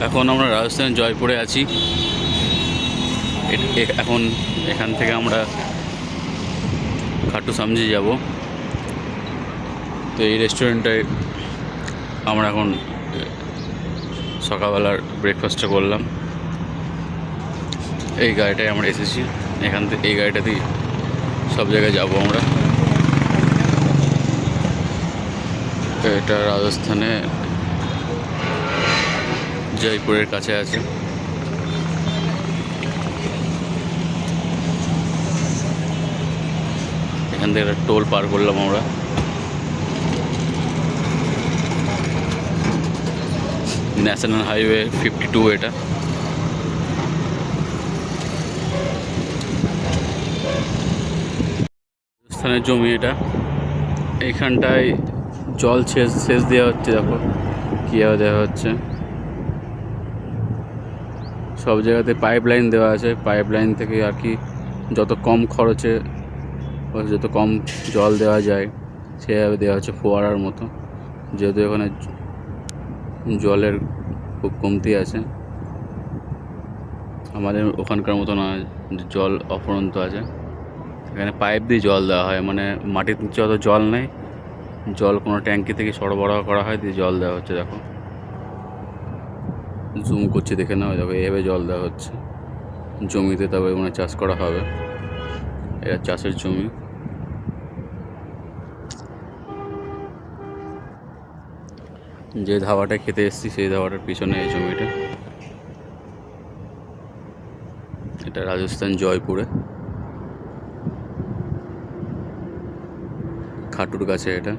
এখন আমরা রাজস্থানের জয়পুরে আছি। এখন এখান থেকে আমরা খাটু সামজি যাব। তো এই রেস্টুরেন্টটায় আমরা এখন সকালবেলার ব্রেকফাস্টটা করলাম। এই গাড়িটায় আমরা এসেছি, এখান থেকে এই গাড়িটাতেই সব জায়গায় যাব আমরা। এটা রাজস্থানে জয়পুরের কাছে আছে। এখান থেকে একটা টোল পার করলাম আমরা। ন্যাশনাল হাইওয়ে 52 এটা। রাজস্থানের জমি এটা। এইখানটায় জল সেচ দেওয়া হচ্ছে, দেখো কীভাবে দেওয়া হচ্ছে। সব জায়গাতে পাইপ লাইন দেওয়া আছে, পাইপ লাইন থেকে আর কি যত কম খরচে যত কম জল দেওয়া যায় সেভাবে দেওয়া হচ্ছে, ফোয়ারার মতো। যেহেতু এখানে জলের খুব কমতি আছে, আমাদের ওখানকার মতো নয় জল অফুরন্ত আছে। এখানে পাইপ দিয়ে জল দেওয়া হয়, মানে মাটির নিচে অত জল নেই, জল কোনো ট্যাঙ্কি থেকে সরবরাহ করা হয়, দিয়ে জল দেওয়া হচ্ছে। দেখো জুম করছি, দেখে নাও। দেখো এভাবে জল দেওয়া হচ্ছে জমিতে, তবে মানে চাষ করা হবে। এটা চাষের জমি। যে ধাবাটা খেতে এসেছি সেই ধাবাটার পিছনে এই জমিটা। এটা রাজস্থান জয়পুরে, খাটুর কাছে এটা।